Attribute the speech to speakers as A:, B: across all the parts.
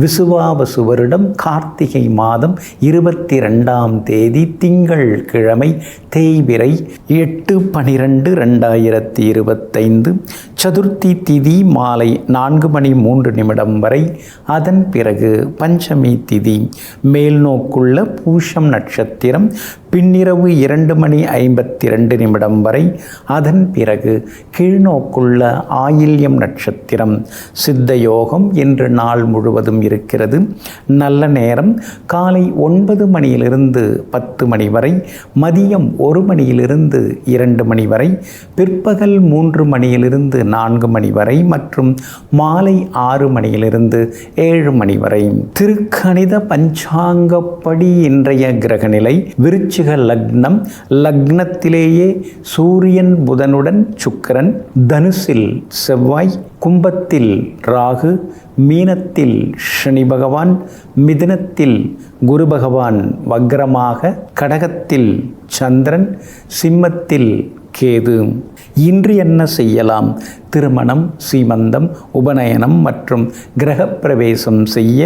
A: விசுவாவசு வருடம் கார்த்திகை மாதம் 22ஆம் தேதி திங்கள் கிழமை தேய்பிறை 8/12/2025 சதுர்த்தி திதி மாலை 4:03 வரை. அதன் பிறகு பஞ்சமி திதி. மேல்நோக்குள்ள பூஷம் நட்சத்திரம் பின்னிரவு 2:52 வரை. அதன் பிறகு கீழ்நோக்குள்ள ஆயில்யம் நட்சத்திரம். சித்த யோகம் இன்று நாள் முழுவதும் இருக்கிறது. நல்ல நேரம் காலை 9 மணியிலிருந்து 10 மணி வரை, மதியம் 1 மணியிலிருந்து 2 மணி வரை, பிற்பகல் 3 மணியிலிருந்து 4 மணி வரை மற்றும் மாலை 6 மணியிலிருந்து 7 மணி வரை. திருக்கணித பஞ்சாங்கப்படி இன்றைய கிரகநிலை விருச்சிக லக்னம். லக்னத்திலேயே சூரியன் புதனுடன் சுக்கிரன், தனுசில் செவ்வாய், கும்பத்தில் ராகு, மீனத்தில் சனி பகவான், மிதுனத்தில் குரு பகவான் வக்ரமாக, கடகத்தில் சந்திரன், சிம்மத்தில் கேது. இன்று என்ன செய்யலாம்? திருமணம், சீமந்தம், உபநயனம் மற்றும் கிரகப்பிரவேசம் செய்ய,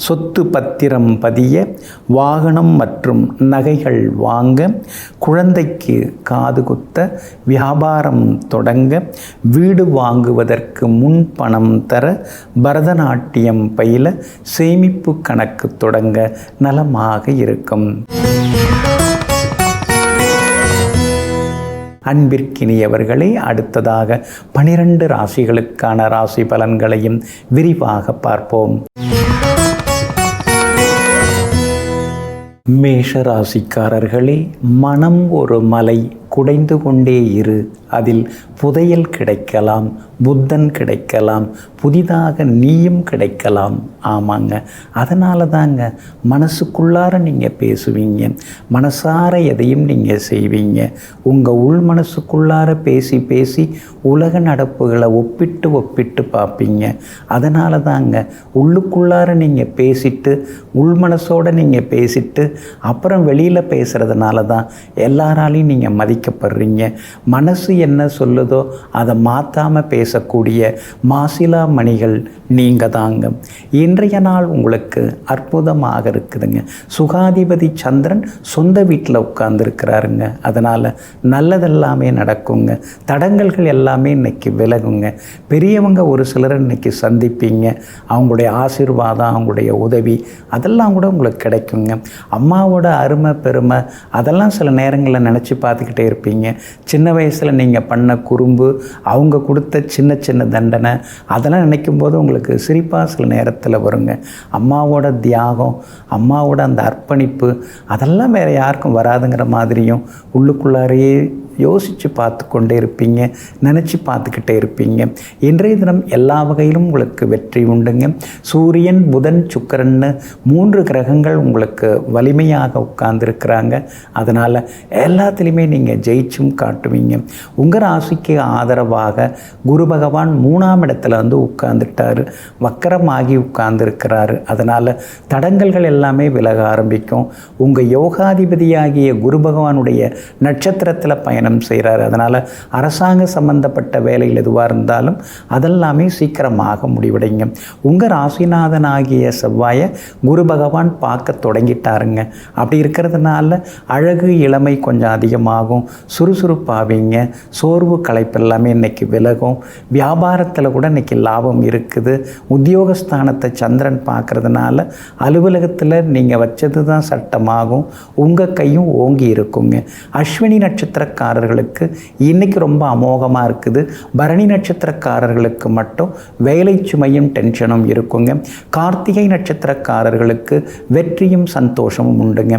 A: சொத்து பத்திரம் பதிய, வாகனம் மற்றும் நகைகள் வாங்க, குழந்தைக்கு காது குத்த, வியாபாரம் தொடங்க, வீடு வாங்குவதற்கு முன் பணம் தர, பரதநாட்டியம் பயில, சேமிப்பு கணக்கு தொடங்க நலமாக இருக்கும். அன்பிற்கினியவர்களே, அடுத்ததாக 12 ராசிகளுக்கான ராசி பலன்களையும் விரிவாக பார்ப்போம். மேஷ ராசிக்காரர்களே, மனம் ஒரு மலை, குடைந்து கொண்டே இரு. அதில் புதையல் கிடைக்கலாம், புத்தன் கிடைக்கலாம், புதிதாக நீயும் கிடைக்கலாம். ஆமாங்க, அதனால தாங்க மனசுக்குள்ளார நீங்கள் பேசுவீங்க, மனசார எதையும் நீங்கள் செய்வீங்க. உங்கள் உள் மனசுக்குள்ளார பேசி பேசி உலக நடப்புகளை ஒப்பிட்டு பார்ப்பீங்க. அதனால தாங்க உள்ளுக்குள்ளார நீங்கள் பேசிட்டு, உள் மனசோடு நீங்கள் பேசிட்டு அப்புறம் வெளியில் பேசுகிறதுனால தான் எல்லாராலையும் நீங்கள் மதிக்கப்படுறீங்க. மனசு என்ன சொல்லுதோ அதை மாற்றாமல் பேசக்கூடிய மாசிலா மணிகள் நீங்கள் தாங்க. இன்றைய நாள் உங்களுக்கு அற்புதமாக இருக்குதுங்க. சுகாதிபதி சந்திரன் சொந்த வீட்டில் உட்கார்ந்துருக்கிறாருங்க. அதனால் நல்லதெல்லாமே நடக்குங்க. தடங்கல்கள் எல்லாமே இன்னைக்கு விலகுங்க. பெரியவங்க ஒரு சிலர் இன்னைக்கு சந்திப்பீங்க. அவங்களுடைய ஆசீர்வாதம், அவங்களுடைய உதவி அதெல்லாம் கூட உங்களுக்கு கிடைக்குங்க. அம்மாவோட அருமை பெருமை அதெல்லாம் சில நேரங்களில் நினச்சி பார்த்துக்கிட்டே இருப்பீங்க. சின்ன வயசில் நீங்கள் பண்ண குறும்பு, அவங்க கொடுத்த சின்ன சின்ன தண்டனை அதெல்லாம் நினைக்கும் போது உங்களுக்கு சிரிப்பாக சில நேரத்தில் வருங்க. அம்மாவோட தியாகம், அம்மாவோட அந்த அர்ப்பணிப்பு அதெல்லாம் வேறு யாருக்கும் வராதுங்கிற மாதிரியும் உள்ளுக்குள்ளாரையே யோசித்து பார்த்து கொண்டே இருப்பீங்க, நினச்சி பார்த்துக்கிட்டே இருப்பீங்க. இன்றைய தினம் எல்லா வகையிலும் உங்களுக்கு வெற்றி உண்டுங்க. சூரியன், புதன், சுக்கிரன்னு 3 கிரகங்கள் உங்களுக்கு வலிமையாக உட்கார்ந்துருக்கிறாங்க. அதனால் எல்லாத்துலேயுமே நீங்கள் ஜெயிச்சும் காட்டுவீங்க. உங்கள் ராசிக்கு ஆதரவாக குரு பகவான் 3ஆம் இடத்துல வந்து உட்கார்ந்துட்டார், வக்கரமாகி உட்கார்ந்துருக்கிறாரு. அதனால் தடங்கல்கள் எல்லாமே விலக ஆரம்பிக்கும். உங்கள் யோகாதிபதியாகிய குரு பகவானுடைய நட்சத்திரத்தில் பயணம் செய்கிறார். அதனால் அரசாங்க சம்பந்தப்பட்ட வேலையில் எதுவாக இருந்தாலும் அதெல்லாமே சீக்கிரமாக முடிவடைங்க. உங்கள் ராசிநாதனாகிய செவ்வாயை குரு பகவான் பார்க்க தொடங்கிட்டாருங்க. அப்படி இருக்கிறதுனால அழகு, இளமை கொஞ்சம் அதிகமாகும், சுறுசுறுப்பாவீங்க, சோர்வு களைப்பு எல்லாமே இன்னைக்கு விலகும். வியாபாரத்தில் கூட இன்னைக்கு லாபம் இருக்குது. உத்தியோகஸ்தானத்தை சந்திரன் பார்க்கறதுனால அலுவலகத்தில் நீங்கள் வச்சது தான் சட்டமாகும். உங்கள் கையும் ஓங்கி இருக்குங்க. அஸ்வினி நட்சத்திரக்காரர்களுக்கு இன்னைக்கு ரொம்ப அமோகமாக இருக்குது. பரணி நட்சத்திரக்காரர்களுக்கு மட்டும் வேலை சுமையும் டென்ஷனும் இருக்குங்க. கார்த்திகை நட்சத்திரக்காரர்களுக்கு வெற்றியும் சந்தோஷமும் உண்டுங்க.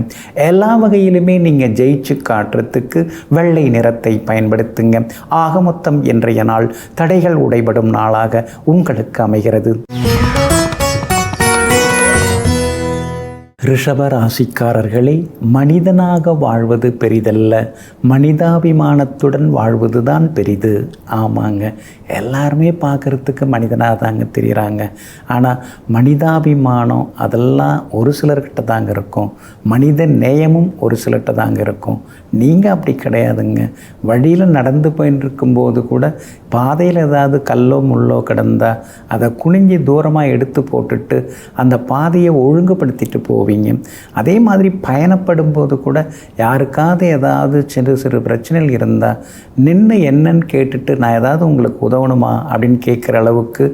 A: எல்லா வகையிலுமே நீங்கள் ஜெயிச்சு காட்டுறதுக்கு வெள்ளை நிறத்தை பயன்படுத்துங்க. ஆக மொத்தம் இன்றைய நாள் தடைகள் உடைபடும் நாளாக உங்களுக்கு அமைகிறது. ரிஷப ராசிக்காரர்களே, மனிதனாக வாழ்வது பெரிதல்ல, மனிதாபிமானத்துடன் வாழ்வது தான் பெரிது. ஆமாங்க, எல்லாருமே பார்க்குறதுக்கு மனிதனாக தாங்க தெரிகிறாங்க. ஆனால் மனிதாபிமானம் அதெல்லாம் ஒரு சிலர்கிட்ட தாங்க இருக்கும். மனித நேயமும் ஒரு சிலர்கிட்ட தாங்க இருக்கும். நீங்கள் அப்படி கிடையாதுங்க. வழியில் நடந்து போயின்னு இருக்கும்போது கூட பாதையில் ஏதாவது கல்லோ முள்ளோ கிடந்தால் அதை குனிஞ்சி தூரமாக எடுத்து போட்டுட்டு அந்த பாதையை ஒழுங்குபடுத்திட்டு போவீங்க. அதே மாதிரி பயணப்படும் போது கூட யாருக்காவது ஏதாவது சிறு சிறு பிரச்சனைகள் இருந்தால் நின்று என்னன்னு கேட்டுட்டு நான் ஏதாவது உங்களுக்கு உதவணுமா அப்படின்னு கேட்குற அளவுக்கு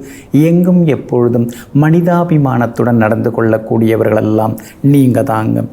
A: எங்கும் எப்பொழுதும் மனிதாபிமானத்துடன் நடந்து கொள்ளக்கூடியவர்களெல்லாம் நீங்கள் தாங்க.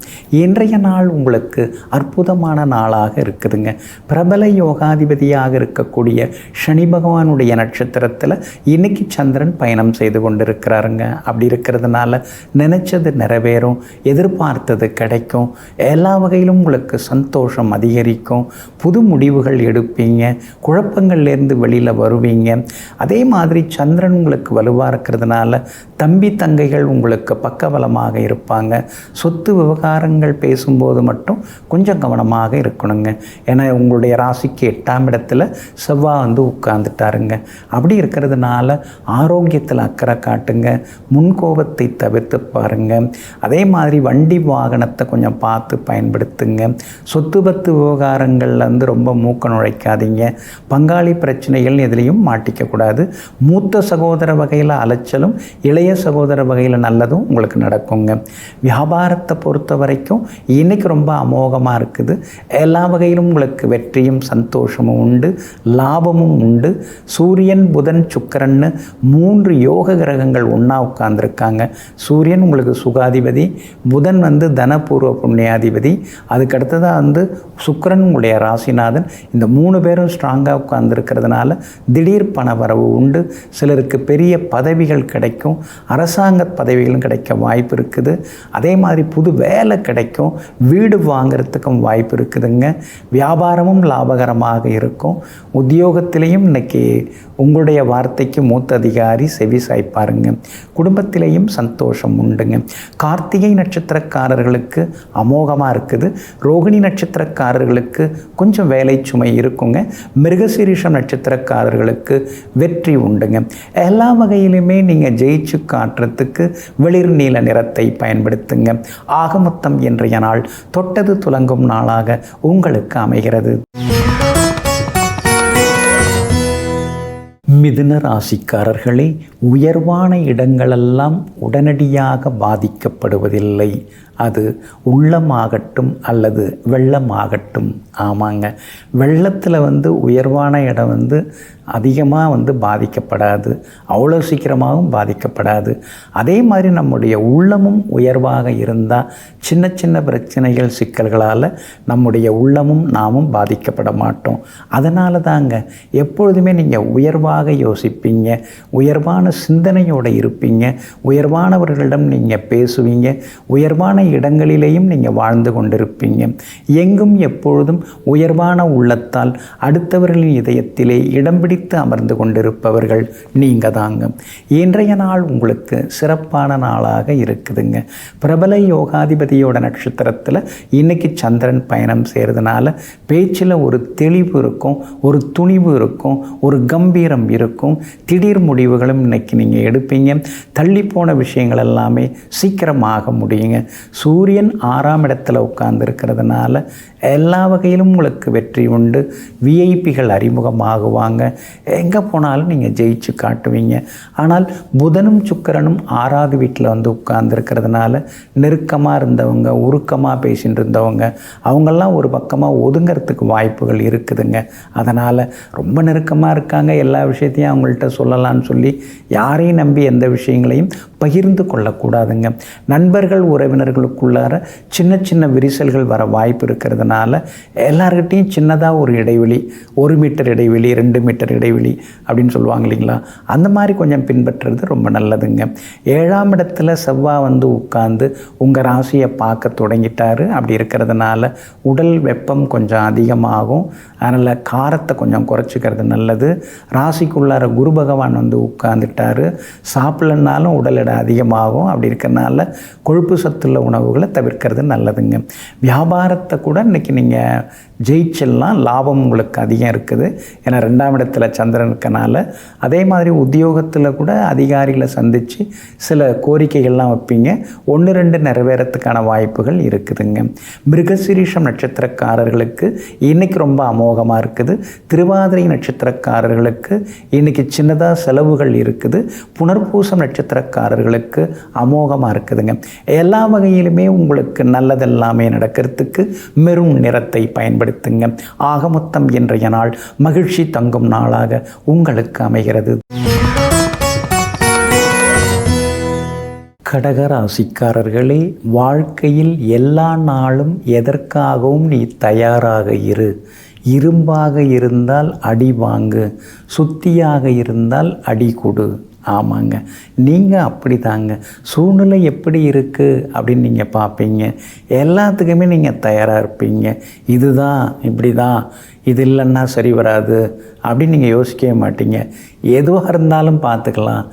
A: இன்றைய நாள் உங்களுக்கு அற்புதமான நாளாக இருக்குதுங்க. பிரபல யோகாதிபதியாக இருக்கக்கூடிய சனி பகவானுடைய நட்சத்திரத்தில் இன்னைக்கு சந்திரன் பயணம் செய்து கொண்டிருக்கிறாருங்க. அப்படி இருக்கிறதுனால நினைச்சது நிறைவேறும், எதிர்பார்த்தது கிடைக்கும், எல்லா வகையிலும் உங்களுக்கு சந்தோஷம் அதிகரிக்கும், புது முடிவுகள் எடுப்பீங்க, குழப்பங்கள்லேருந்து வெளியில் வருவீங்க. அதே மாதிரி சந்திரன் உங்களுக்கு வலுவாக இருக்கிறதுனால தம்பி தங்கைகள் உங்களுக்கு பக்கபலமாக இருப்பாங்க. சொத்து விவகாரங்கள் பேசும்போது மட்டும் கொஞ்சம் கவனமாக இருக்கணுங்க. ஏன்னா உங்களுடைய ராசிக்கு 8ஆம் இடத்துல செவ்வாய் உட்கார்ந்துட்டாருங்க. அப்படி இருக்கிறதுனால ஆரோக்கியத்தில் அக்கறை காட்டுங்க, முன்கோபத்தை தவிர்த்து பாருங்க. அதே மாதிரி வண்டி வாகனத்தை கொஞ்சம் பார்த்து பயன்படுத்துங்க. சொத்து பத்து விவகாரங்களில் ரொம்ப மூக்க நுழைக்காதீங்க. பங்காளி பிரச்சனைகள் எதுலேயும் மாட்டிக்கக்கூடாது. மூத்த சகோதர வகையில் அலைச்சலும் இளைய சகோதர வகையில் நல்லதும் உங்களுக்கு நடக்குங்க. வியாபாரத்தை பொறுத்த வரைக்கும் இன்னைக்கு ரொம்ப அமோகமாக இருக்குது. எல்லா வகையிலும் உங்களுக்கு வெற்றியும் சந்தோஷமும் உண்டு, லாபமும் உண்டு. சூரியன் புதன் சுக்கிரன்னு 3 யோக கிரகங்கள் ஒன்றா உட்கார்ந்துருக்காங்க. சூரியன் உங்களுக்கு சுகாதிபதி, புதன் தனபூர்வ புண்ணியாதிபதி, அதுக்கடுத்ததாக சுக்கிரன் உங்களுடைய ராசிநாதன். இந்த 3 பேரும் ஸ்ட்ராங்காக உட்கார்ந்துருக்கிறதுனால திடீர் பண வரவு உண்டு. சிலருக்கு பெரிய பதவிகள் கிடைக்கும், அரசாங்க பதவிகளும் கிடைக்க வாய்ப்பு இருக்குது. அதே மாதிரி புது வேலை கிடைக்கும், வீடு வாங்கிறதுக்கும் வாய்ப்பு இருக்குதுங்க. வியாபாரமும் லாபகரமாக இருக்கும். உத்தியோகத்திலையும் இன்னைக்கு உங்களுடைய வார்த்தைக்கு மூத்த அதிகாரி செவி சாய்ப்பாருங்க. குடும்பத்திலையும் சந்தோஷம் உண்டுங்க. கார்த்திகை நட்சத்திரக்காரர்களுக்கு அமோகமாக இருக்குது. ரோகிணி நட்சத்திரக்காரர்களுக்கு கொஞ்சம் வேலை சுமை இருக்குங்க. மிருகசீரிஷம் நட்சத்திரக்காரர்களுக்கு வெற்றி உண்டுங்க. எல்லா வகையிலுமே நீங்கள் ஜெயிச்சு காட்டுறதுக்கு வெளிர் நீல நிறத்தை பயன்படுத்துங்க. ஆக மொத்தம் இன்றைய நாள் தொட்டது துலங்கும் நாளாக உங்களுக்கு அமைகிறது. மிதுன ராசிக்காரர்களே, உயர்வான இடங்களெல்லாம் உடனடியாக பாதிக்கப்படுவதில்லை. அது உள்ளமாகட்டும் அல்லது வெள்ளமாகட்டும். ஆமாங்க, வெள்ளத்தில் உயர்வான இடம் அதிகமாக பாதிக்கப்படாது, அவ்வளோ சீக்கிரமாகவும் பாதிக்கப்படாது. அதே மாதிரி நம்முடைய உள்ளமும் உயர்வாக இருந்தால் சின்ன சின்ன பிரச்சனைகள் சிக்கல்களால் நம்முடைய உள்ளமும் நாமும் பாதிக்கப்பட மாட்டோம். அதனால தாங்க எப்பொழுதுமே நீங்கள் உயர்வாக யோசிப்பீங்க, உயர்வான சிந்தனையோடு இருப்பீங்க, உயர்வானவர்களிடம் நீங்கள் பேசுவீங்க, உயர்வான இடங்களிலேயும் நீங்கள் வாழ்ந்து கொண்டிருப்பீங்க. எங்கும் எப்பொழுதும் உயர்வான உள்ளத்தால் அடுத்தவர்களின் இதயத்திலே இடம் பிடித்து அமர்ந்து கொண்டிருப்பவர்கள் நீங்கள் தாங்க. இன்றைய நாள் உங்களுக்கு சிறப்பான நாளாக இருக்குதுங்க. பிரபல யோகாதிபதியோட நட்சத்திரத்தில் இன்னைக்கு சந்திரன் பயணம் செய்கிறதுனால பேச்சில் ஒரு தெளிவு இருக்கும், ஒரு துணிவு இருக்கும், ஒரு கம்பீரம் இருக்கும். திடீர் முடிவுகளும் இன்னைக்கு நீங்கள் எடுப்பீங்க. தள்ளி போன விஷயங்கள் எல்லாமே சீக்கிரமாக முடியுங்க. சூரியன் 6ஆம் இடத்துல உட்கார்ந்து இருக்கிறதுனால எல்லா வகையிலும் உங்களுக்கு வெற்றி உண்டு. விஐபிகள் அறிமுகமாகுவாங்க. எங்கே போனாலும் நீங்கள் ஜெயிச்சு காட்டுவீங்க. ஆனால் புதனும் சுக்கிரனும் 6ஆவது வீட்டில் உட்கார்ந்துருக்கிறதுனால நெருக்கமாக இருந்தவங்க, உருக்கமாக பேசிகிட்டு இருந்தவங்க அவங்கெல்லாம் ஒரு பக்கமாக ஒதுங்கிறதுக்கு வாய்ப்புகள் இருக்குதுங்க. அதனால் ரொம்ப நெருக்கமாக இருக்காங்க, எல்லா விஷயத்தையும் அவங்கள்ட்ட சொல்லலான்னு சொல்லி யாரையும் நம்பி எந்த விஷயங்களையும் பகிர்ந்து கொள்ளக்கூடாதுங்க. நண்பர்கள் உறவினர்களுக்குள்ளார சின்ன சின்ன விரிசல்கள் வர வாய்ப்பு இருக்கிறதுனால எல்லார்கிட்டையும் சின்னதாக ஒரு இடைவெளி, 1 மீட்டர் இடைவெளி, 2 மீட்டர் இடைவெளி அப்படின்னு சொல்லுவாங்க இல்லைங்களா, அந்த மாதிரி கொஞ்சம் பின்பற்றுறது ரொம்ப நல்லதுங்க. 7ஆம் இடத்துல செவ்வாய் உட்கார்ந்து உங்கள் ராசியை பார்க்க தொடங்கிட்டாரு. அப்படி இருக்கிறதுனால உடல் வெப்பம் கொஞ்சம் அதிகமாகும். அதனால் காரத்தை கொஞ்சம் குறைச்சிக்கிறது நல்லது. ராசிக்குள்ளார குரு பகவான் உட்கார்ந்துட்டாரு. சாப்பிட்லனாலும் உடல் எடை அதிகமாகும். அப்படி இருக்கிறனால கொழுப்பு சத்துள்ள உணவுகளை தவிர்க்கிறது நல்லதுங்க. வியாபாரத்தை கூட இன்றைக்கி நீங்கள் ஜெயிச்சிடலாம், லாபம் உங்களுக்கு அதிகம் இருக்குது. ஏன்னா 2ஆம் இடத்துல சந்திரன் இருக்கனால. அதே மாதிரி உத்தியோகத்தில் கூட அதிகாரிகளை சந்தித்து சில கோரிக்கைகள்லாம் வைப்பீங்க, 1-2 நிறைவேறத்துக்கான வாய்ப்புகள் இருக்குதுங்க. மிருகசீரிஷம் நட்சத்திரக்காரர்களுக்கு இன்றைக்கி ரொம்ப அமோகமாக இருக்குது. திருவாதிரை நட்சத்திரக்காரர்களுக்கு இன்றைக்கி சின்னதாக செலவுகள் இருக்குது. புனர்பூசம் நட்சத்திரக்காரர்களுக்கு அமோகமாக இருக்குதுங்க. எல்லா வகையிலுமே உங்களுக்கு நல்லதெல்லாமே நடக்கிறதுக்கு மெரூன் நிறத்தை பயன்படுத்துங்க. ஆக மொத்தம் இன்றைய நாள் மகிழ்ச்சி தங்கும் நாளாக உங்களுக்கு அமைகிறது. கடகராசிக்காரர்களே, வாழ்க்கையில் எல்லா நாளும் எதற்காகவும் நீ தயாராக இரு. இரும்பாக இருந்தால் அடி வாங்கு, சுத்தியாக இருந்தால் அடி கொடு. ஆமாங்க, நீங்கள் அப்படி தாங்க. சூழ்நிலை எப்படி இருக்குது அப்படின்னு நீங்கள் பார்ப்பீங்க. எல்லாத்துக்குமே நீங்கள் தயாராக இருப்பீங்க. இதுதான், இப்படி தான், இது இல்லைன்னா சரி வராது அப்படின்னு நீங்கள் யோசிக்கவே மாட்டீங்க. எதுவாக இருந்தாலும் பார்த்துக்கலாம்,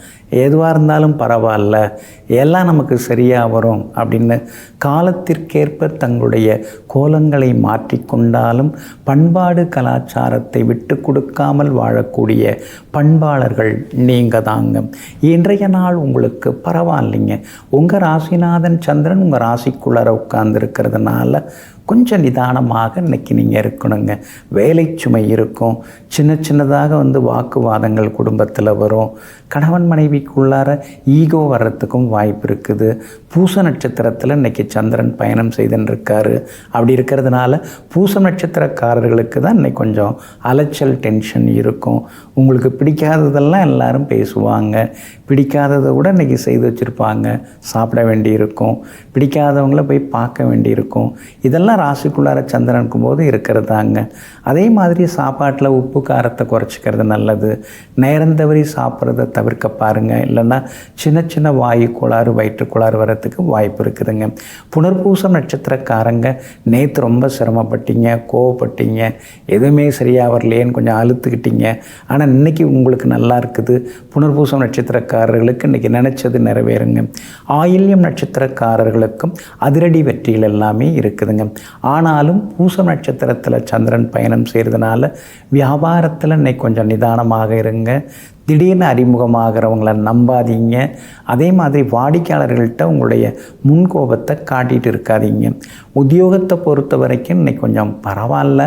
A: எதுவாக இருந்தாலும் பரவாயில்ல, எல்லாம் நமக்கு சரியாக வரும் அப்படின்னு காலத்திற்கேற்ப தங்களுடைய கோலங்களை மாற்றிக்கொண்டாலும் பண்பாடு கலாச்சாரத்தை விட்டு கொடுக்காமல் வாழக்கூடிய பண்பாளர்கள் நீங்கள் தாங்க. இன்றைய நாள் உங்களுக்கு பரவாயில்லைங்க. உங்கள் ராசிநாதன் சந்திரன் உங்கள் ராசிக்குள்ளார உட்கார்ந்துருக்கிறதுனால கொஞ்சம் நிதானமாக இன்றைக்கி நீங்கள் இருக்கணுங்க. வேலை சுமை இருக்கும், சின்னதாக வாக்குவாதங்கள் குடும்பத்தில் வரும். கணவன் மனைவிக்குள்ளார ஈகோ வர்றதுக்கும் வாய்ப்பு இருக்குது. பூச நட்சத்திரத்தில் இன்றைக்கி சந்திரன் பயணம் செய்துன்ருக்காரு. அப்படி இருக்கிறதுனால பூச நட்சத்திரக்காரர்களுக்கு தான் இன்றைக்கி கொஞ்சம் அலைச்சல், டென்ஷன் இருக்கும். உங்களுக்கு பிடிக்காததெல்லாம் எல்லாரும் பேசுவாங்க, பிடிக்காததை கூட இன்றைக்கி செய்து வச்சுருப்பாங்க, சாப்பிட வேண்டியிருக்கும், பிடிக்காதவங்கள போய் பார்க்க வேண்டியிருக்கும். இதெல்லாம் ராசிக்குள்ளார சந்திரன் இருக்கும்போது இருக்கிறதாங்க. அதே மாதிரி சாப்பாட்டில் உப்பு காரத்தை குறைச்சிக்கிறது நல்லது. நேரம் தவறி சாப்பிட்றத தவிர்க்க பாருங்கள். இல்லைன்னா சின்ன வாயு கோளாறு, வயிற்றுக்கோளாறு வரத்துக்கு வாய்ப்பு இருக்குதுங்க. புனர்பூசம் நட்சத்திரக்காரங்க நேற்று ரொம்ப சிரமப்பட்டீங்க, கோவப்பட்டீங்க, எதுவுமே சரியாக வரலையேன்னு கொஞ்சம் அழுத்துக்கிட்டீங்க. ஆனால் இன்றைக்கி உங்களுக்கு நல்லா இருக்குது. புனர்பூசம் நட்சத்திரக்காரர்களுக்கு இன்றைக்கி நினச்சது நிறைவேறுங்க. ஆயில்யம் நட்சத்திரக்காரர்களுக்கும் அதிரடி வெற்றிகள் எல்லாமே இருக்குதுங்க. ஆனாலும் பூசம் நட்சத்திரத்தில் சந்திரன் பயணம் செய்கிறதுனால வியாபாரத்தில் இன்னைக்கு கொஞ்சம் நிதானமாக இருங்க. திடீர்னு அறிமுகமாகிறவங்கள நம்பாதீங்க. அதே மாதிரி வாடிக்கையாளர்கள்ட்ட உங்களுடைய முன்கோபத்தை காட்டிகிட்டு இருக்காதீங்க. உத்தியோகத்தை பொறுத்த வரைக்கும் இன்றைக்கி கொஞ்சம் பரவாயில்ல,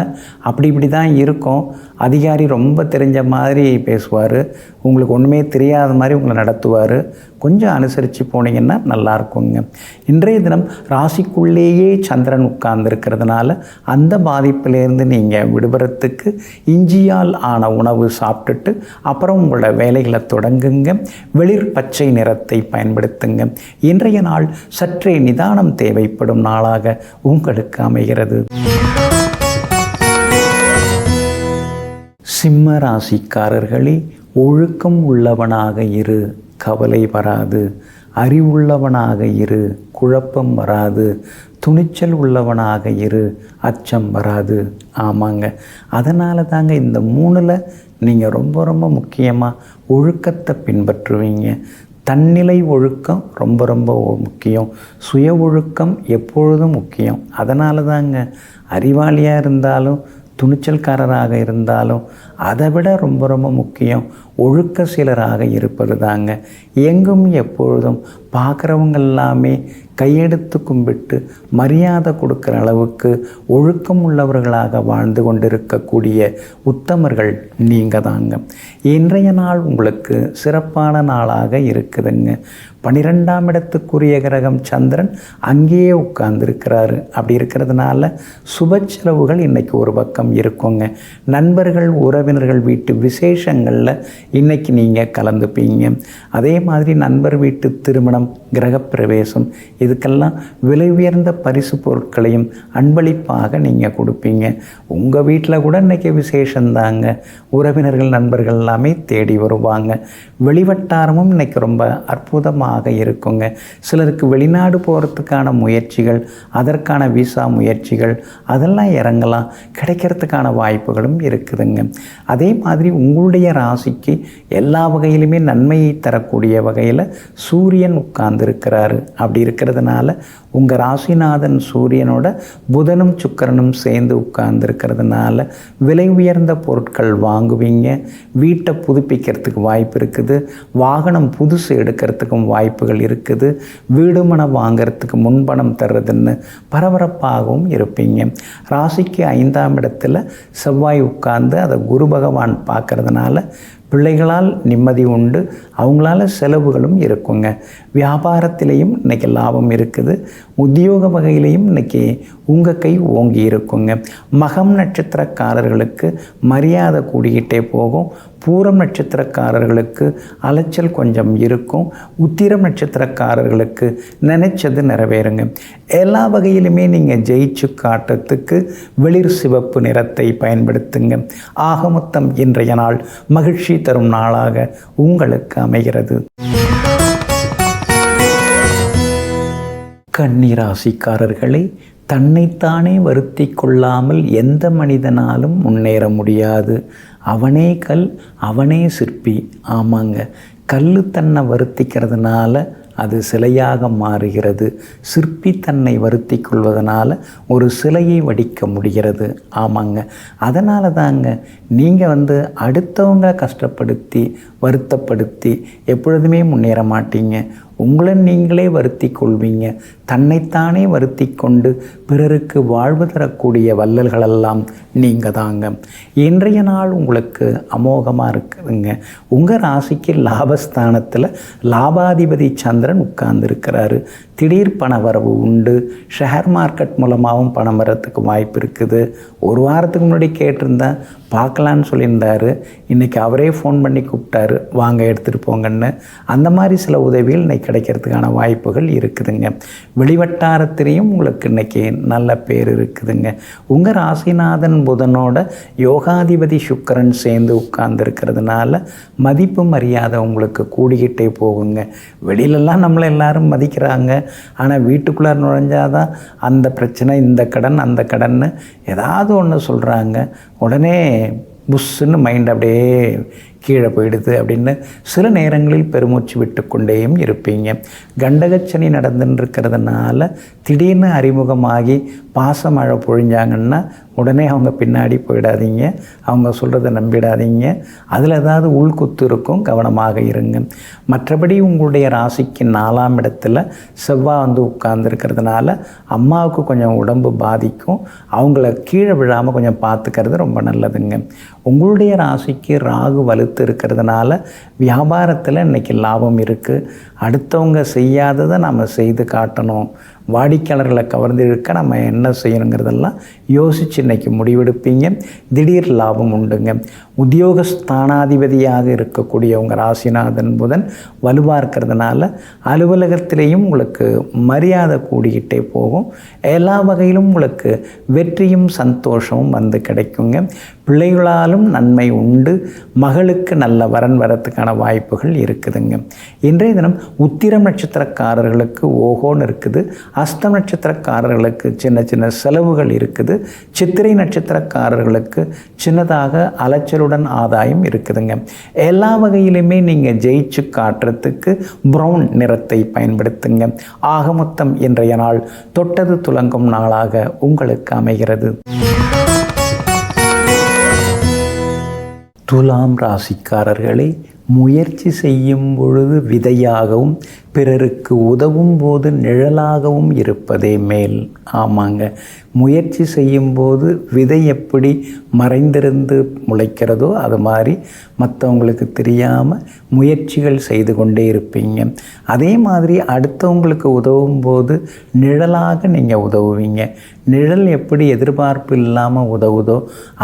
A: இப்படி தான் இருக்கும். அதிகாரி ரொம்ப தெரிஞ்ச மாதிரி பேசுவார், உங்களுக்கு ஒன்றுமே தெரியாத மாதிரி உங்களை நடத்துவார். கொஞ்சம் அனுசரித்து போனீங்கன்னா நல்லாயிருக்குங்க. இன்றைய தினம் ராசிக்குள்ளேயே சந்திரன் உட்கார்ந்துருக்கிறதுனால அந்த பாதிப்பிலேருந்து நீங்கள் விடுபடுறதுக்கு இஞ்சியால் ஆன உணவு சாப்பிட்டுட்டு அப்புறம் உங்களோட வேலைகளை தொடங்குங்க. வெளிர் பச்சை நிறத்தை பயன்படுத்துங்க. இன்றைய நாள் சற்றே நிதானம் தேவைப்படும் நாளாக உங்களுக்கு அமைகிறது. சிம்ம ராசிக்காரர்களே, ஒழுக்கம் உள்ளவனாக இரு, கவலை வராது. அறிவுள்ளவனாக இரு, குழப்பம் வராது. துணிச்சல் உள்ளவனாக இரு, அச்சம் வராது. ஆமாங்க, அதனால தாங்க இந்த 3ல் நீங்கள் ரொம்ப முக்கியமாக ஒழுக்கத்தை பின்பற்றுவீங்க. தன்னிலை ஒழுக்கம் ரொம்ப முக்கியம். சுய ஒழுக்கம் எப்பொழுதும் முக்கியம். அதனால தாங்க அறிவாளியாக இருந்தாலும் துணிச்சல்காரராக இருந்தாலும் அதை விட ரொம்ப முக்கியம் ஒழுக்கசீலராக இருப்பது தாங்க. எங்கும் எப்பொழுதும் பார்க்குறவங்க எல்லாமே கையெடுத்து கும்பிட்டு மரியாதை கொடுக்குற அளவுக்கு ஒழுக்கம் உள்ளவர்களாக வாழ்ந்து கொண்டிருக்கக்கூடிய உத்தமர்கள் நீங்கள் தாங்க. இன்றைய நாள் உங்களுக்கு சிறப்பான நாளாக இருக்குதுங்க. 12ஆம் இடத்துக்குரிய கிரகம் சந்திரன் அங்கேயே உட்கார்ந்துருக்கிறாரு. அப்படி இருக்கிறதுனால சுப செலவுகள் இன்றைக்கி ஒரு பக்கம் இருக்குங்க. நண்பர்கள், உறவினர்கள் வீட்டு விசேஷங்களில் இன்றைக்கி நீங்கள் கலந்துப்பீங்க. அதே மாதிரி நண்பர் வீட்டு திருமணம், கிரகப்பிரவேசம், இதுக்கெல்லாம் விலை உயர்ந்த பரிசு பொருட்களையும் அன்பளிப்பாக நீங்கள் கொடுப்பீங்க. உங்கள் வீட்டில் கூட இன்றைக்கி விசேஷந்தாங்க. உறவினர்கள், நண்பர்கள் எல்லாமே தேடி வருவாங்க. வெளிவட்டாரமும் இன்றைக்கி ரொம்ப அற்புதமாக இருக்குங்க. சிலருக்கு வெளிநாடு போகிறதுக்கான முயற்சிகள், அதற்கான விசா முயற்சிகள் அதெல்லாம் இறங்கலாம், கிடைக்கிறதுக்கான வாய்ப்புகளும் இருக்குதுங்க. அதே மாதிரி உங்களுடைய ராசிக்கு எல்லா வகையிலுமே நன்மையை தரக்கூடிய வகையில் சூரியன் உட்கார்ந்துருக்கிறாரு. அப்படி இருக்கிறதுனால உங்கள் ராசிநாதன் சூரியனோட புதனும் சுக்கிரனும் சேர்ந்து உட்கார்ந்துருக்கிறதுனால விலை உயர்ந்த பொருட்கள் வாங்குவீங்க. வீட்டை புதுப்பிக்கிறதுக்கு வாய்ப்பு இருக்குது. வாகனம் புதுசு எடுக்கிறதுக்கும் வாய்ப்புகள் இருக்குது. வீடு மனம் வாங்கிறதுக்கு முன்பணம் தர்றதுன்னு பரபரப்பாகவும் இருப்பீங்க. ராசிக்கு 5ஆம் இடத்துல செவ்வாய் உட்கார்ந்து அதை குரு பகவான் பார்க்கறதுனால பிள்ளைகளால் நிம்மதி உண்டு. அவங்களால செலவுகளும் இருக்குங்க. வியாபாரத்திலையும் இன்றைக்கி லாபம் இருக்குது. உத்தியோக வகையிலையும் இன்றைக்கி உங்கள் கை ஓங்கி இருக்குங்க. மகம் நட்சத்திரக்காரர்களுக்கு மரியாதை கூடிக்கிட்டே போகும். பூரம் நட்சத்திரக்காரர்களுக்கு அலைச்சல் கொஞ்சம் இருக்கும். உத்திரம் நட்சத்திரக்காரர்களுக்கு நினைச்சது நிறைவேறுங்க. எல்லா வகையிலுமே நீங்கள் ஜெயிச்சு காட்டுறதுக்கு வெளிர் சிவப்பு நிறத்தை பயன்படுத்துங்க. ஆக மொத்தம் இன்றைய நாள் மகிழ்ச்சி தரும் நாளாக உங்களுக்கு அமைகிறது. கன்னிராசிக்காரர்களே, தன்னைத்தானே வருத்தி கொள்ளாமல் எந்த மனிதனாலும் முன்னேற முடியாது. அவனே கல், அவனே சிற்பி. ஆமாங்க, கல் தன்னை வருத்திக்கிறதுனால அது சிலையாக மாறுகிறது. சிற்பி தன்னை வருத்தி கொள்வதனால ஒரு சிலையை வடிக்க முடிகிறது. ஆமாங்க, அதனால தாங்க நீங்கள் அடுத்தவங்க கஷ்டப்படுத்தி வருத்தப்படுத்தி எப்பொழுதுமே முன்னேற மாட்டீங்க. உங்களை நீங்களே வருத்தி கொள்வீங்க. தன்னைத்தானே வருத்தி கொண்டு பிறருக்கு வாழ்வு தரக்கூடிய வள்ளல்களெல்லாம் நீங்கள் தாங்க. இன்றைய நாள் உங்களுக்கு அமோகமாக இருக்குதுங்க. உங்கள் ராசிக்கு லாபஸ்தானத்தில் லாபாதிபதி சந்திரன் உட்கார்ந்துருக்கிறாரு. திடீர் பண வரவு உண்டு. ஷேர் மார்க்கெட் மூலமாகவும் பணம் வரத்துக்கு வாய்ப்பு இருக்குது. ஒரு வாரத்துக்கு முன்னாடி கேட்டிருந்தேன், பார்க்கலான்னு சொல்லியிருந்தார். இன்றைக்கி அவரே ஃபோன் பண்ணி கூப்பிட்டாரு, வாங்க எடுத்துகிட்டு போங்கன்னு. அந்த மாதிரி சில உதவிகள் இன்றைக்கி கிடைக்கிறதுக்கான வாய்ப்புகள் இருக்குதுங்க. வெளிவட்டாரத்திலையும் உங்களுக்கு இன்றைக்கி நல்ல பேர் இருக்குதுங்க. உங்கள் ராசிநாதன் புதனோட யோகாதிபதி சுக்கிரன் சேர்ந்து உட்கார்ந்துருக்கிறதுனால மதிப்பு மரியாதை உங்களுக்கு கூடிக்கிட்டே போகுங்க. வெளியிலலாம் நம்மளை எல்லாரும் மதிக்கிறாங்க. ஆனால் வீட்டுக்குள்ளார நுழைஞ்சாதான் அந்த பிரச்சனை, இந்த கடன், அந்த கடன்னு ஏதாவது ஒன்று சொல்கிறாங்க. உடனே புஷ்ஷுன்னு மைண்ட் அப்படியே கீழே போயிடுது அப்படின்னு சில நேரங்களில் பெருமூச்சு விட்டு கொண்டேயும் இருப்பீங்க. கண்டகச்சனி நடந்துட்டுருக்கிறதுனால திடீர்னு அறிமுகமாகி பாசமழை பொழிஞ்சாங்கன்னா உடனே அவங்க பின்னாடி போயிடாதீங்க. அவங்க சொல்கிறத நம்பிடாதீங்க. அதில் ஏதாவது உள்குத்து இருக்கும், கவனமாக இருங்க. மற்றபடி உங்களுடைய ராசிக்கு 4ஆம் இடத்துல செவ்வாய் உட்கார்ந்துருக்கிறதுனால அம்மாவுக்கு கொஞ்சம் உடம்பு பாதிக்கும். அவங்கள கீழே விழாமல் கொஞ்சம் பார்த்துக்கிறது ரொம்ப நல்லதுங்க. உங்களுடைய ராசிக்கு ராகு வலுத்து இருக்கிறதுனால வியாபாரத்தில் இன்றைக்கி லாபம் இருக்குது. அடுத்தவங்க செய்யாததை நம்ம செய்து காட்டணும். வாடிக்கையாளர்களை கவர்ந்து இழுக்க நம்ம என்ன செய்யணுங்கிறதெல்லாம் யோசித்து இன்றைக்கி முடிவெடுப்பீங்க. திடீர் லாபம் உண்டுங்க. உத்தியோகஸ்தானாதிபதியாக இருக்கக்கூடிய உங்கள் ராசிநாதன் புதன் வலுவாக இருக்கிறதுனால அலுவலகத்திலேயும் உங்களுக்கு மரியாதை கூடிக்கிட்டே போகும். எல்லா வகையிலும் உங்களுக்கு வெற்றியும் சந்தோஷமும் கிடைக்குங்க. பிள்ளைகளாலும் நன்மை உண்டு. மகளுக்கு நல்ல வரன் வரத்துக்கான வாய்ப்புகள் இருக்குதுங்க. இன்றைய தினம் உத்திரம் நட்சத்திரக்காரர்களுக்கு ஓஹோன்னு இருக்குது. அஸ்தம் நட்சத்திரக்காரர்களுக்கு சின்ன சின்ன செலவுகள் இருக்குது. சித்திரை நட்சத்திரக்காரர்களுக்கு சின்னதாக அலைச்சலுடன் ஆதாயம் இருக்குதுங்க. எல்லா வகையிலுமே நீங்கள் ஜெயிச்சு காட்டுறதுக்கு ப்ரௌன் நிறத்தை பயன்படுத்துங்க. ஆக மொத்தம் இன்றைய நாள் தொட்டது துலங்கும் நாளாக உங்களுக்கு அமைகிறது. துலாம் ராசிக்காரர்களே, முயற்சி செய்யும் பொழுது விதையாகவும் பிறருக்கு உதவும் போது நிழலாகவும் இருப்பதே மேல். ஆமாங்க, முயற்சி செய்யும்போது விதை எப்படி மறைந்திருந்து முளைக்கிறதோ அது மாதிரி மற்றவங்களுக்கு தெரியாமல் முயற்சிகள் செய்து கொண்டே இருப்பீங்க. அதே மாதிரி அடுத்தவங்களுக்கு உதவும் போது நிழலாக நீங்கள் உதவுவீங்க. நிழல் எப்படி எதிர்பார்ப்பு இல்லாமல் உதவுதோ